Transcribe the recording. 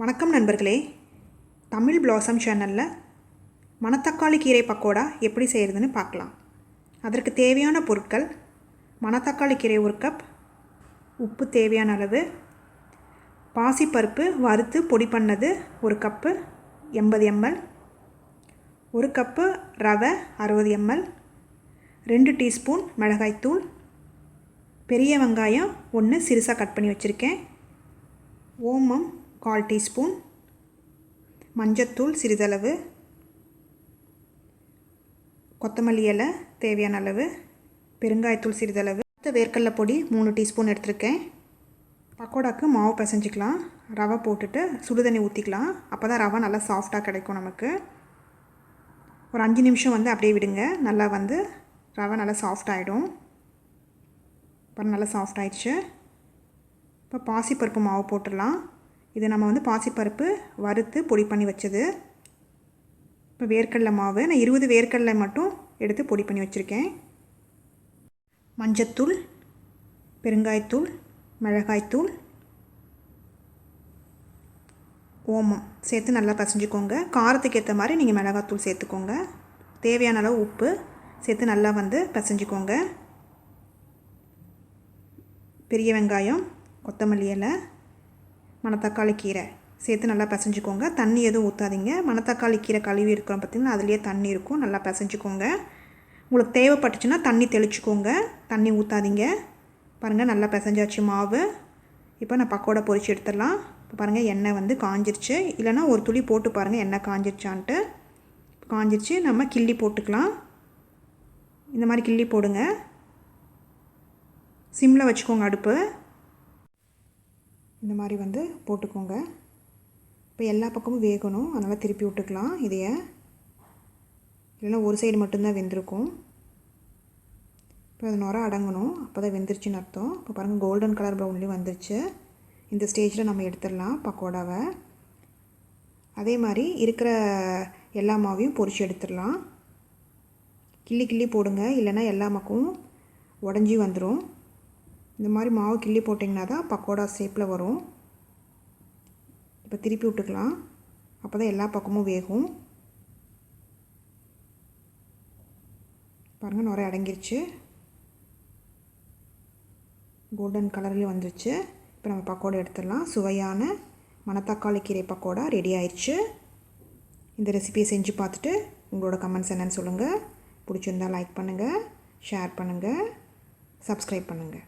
வணக்கம் நண்பர்களே, தமிழ் பிளாசம் சேனலில் மணத்தக்காளி கீரை பக்கோடா எப்படி செய்கிறதுன்னு பார்க்கலாம். அதற்கு தேவையான பொருட்கள்: மணத்தக்காளி கீரை 1 கப், உப்பு தேவையான அளவு, பாசிப்பருப்பு வறுத்து பொடி பண்ணது 1 கப்பு 80 ml, 1 கப்பு ரவை 60 ml, 2 டீஸ்பூன் மிளகாய்த்தூள், பெரிய வெங்காயம் 1 சிறுசாக கட் பண்ணி வச்சுருக்கேன், ஓமம் 1/4 டீஸ்பூன், மஞ்சத்தூள் சிறிதளவு, கொத்தமல்லி இலை தேவையான அளவு, பெருங்காயத்தூள் சிறிதளவு, வேர்க்கடலை பொடி 3 டீஸ்பூன் எடுத்திருக்கேன். பக்கோடாக்கு மாவு பிசைஞ்சிக்கலாம். ரவை போட்டுட்டு சுடுதண்ணி ஊற்றிக்கலாம். அப்போ தான் ரவை நல்லா சாஃப்டாக கிடைக்கும் நமக்கு. ஒரு 5 நிமிஷம் அப்படியே விடுங்க. நல்லா ரவை நல்லா சாஃப்ட் ஆகிடும். இப்போ நல்லா சாஃப்ட் ஆகிடுச்சு. இப்போ பாசிப்பருப்பு மாவு போட்டுடலாம். இது நம்ம பாசிப்பருப்பு வறுத்து பொடி பண்ணி வச்சது. இப்போ வேர்க்கடலை மாவு நான் 20 வேர்க்கடலை மட்டும் எடுத்து பொடி பண்ணி வச்சுருக்கேன். மஞ்சத்தூள், பெருங்காயத்தூள், மிளகாய்த்தூள், ஓமம் சேர்த்து நல்லா பசைஞ்சிக்கோங்க. காரத்துக்கு ஏற்ற மாதிரி நீங்கள் மிளகாய்த்தூள் சேர்த்துக்கோங்க. தேவையான அளவு உப்பு சேர்த்து நல்லா பசைஞ்சிக்கோங்க. பெரிய வெங்காயம், கொத்தமல்லி இலை, மணத்தக்காளி கீரை சேர்த்து நல்லா பசைஞ்சிக்கோங்க. தண்ணி எதுவும் ஊற்றாதீங்க. மணத்தக்காளி கீரை கழுவி இருக்கிறோம் பார்த்திங்கன்னா, அதுலேயே தண்ணி இருக்கும். நல்லா பசைஞ்சிக்கோங்க. உங்களுக்கு தேவைப்பட்டுச்சுன்னா தண்ணி தெளிச்சுக்கோங்க. தண்ணி ஊற்றாதீங்க. பாருங்கள், நல்லா பசைஞ்சாச்சு மாவு. இப்போ நான் பக்கோடா பொரிச்சு எடுத்துடலாம். இப்போ பாருங்கள், எண்ணெய் காஞ்சிருச்சு. இல்லைனா ஒரு துளி போட்டு பாருங்கள் எண்ணெய் காஞ்சிருச்சான்ட்டு. காஞ்சிருச்சு. நம்ம கிள்ளி போட்டுக்கலாம். இந்த மாதிரி கிள்ளி போடுங்க. சிம்மில் வச்சுக்கோங்க அடுப்பு. இந்த மாதிரி போட்டுக்கோங்க. இப்போ எல்லா பக்கமும் வேகணும். அதனால் திருப்பி விட்டுக்கலாம். இதைய இல்லைன்னா ஒரு சைடு மட்டும்தான் வெந்திருக்கும். இப்போ அது நுர அடங்கணும். அப்போ தான் வெந்துருச்சுன்னு அர்த்தம். இப்போ பாருங்கள், கோல்டன் கலர் ப்ரௌன்லேயும் வந்துருச்சு. இந்த ஸ்டேஜில் நம்ம எடுத்துடலாம் பக்கோடாவை. அதே மாதிரி இருக்கிற எல்லா மாவையும் பொரிச்சு எடுத்துடலாம். கிள்ளி கிள்ளி போடுங்க. இல்லைன்னா எல்லா பக்கமும் உடஞ்சி வந்துடும். இந்த மாதிரி மாவு கிள்ளி போட்டிங்கன்னா தான் பக்கோடா ஷேப்பில் வரும். இப்போ திருப்பி விட்டுக்கலாம். அப்போ தான் எல்லா பக்கமும் வேகும். பாருங்கள், நுரை அடங்கிருச்சு. கோல்டன் கலர்லேயும் வந்துருச்சு. இப்போ நம்ம பக்கோடா எடுத்துடலாம். சுவையான மணத்தக்காளி கீரை பக்கோடா ரெடி ஆயிடுச்சு. இந்த ரெசிபியை செஞ்சு பார்த்துட்டு உங்களோட கமெண்ட்ஸ் என்னன்னு சொல்லுங்கள். பிடிச்சிருந்தால் லைக் பண்ணுங்கள், ஷேர் பண்ணுங்கள், சப்ஸ்கிரைப் பண்ணுங்கள்.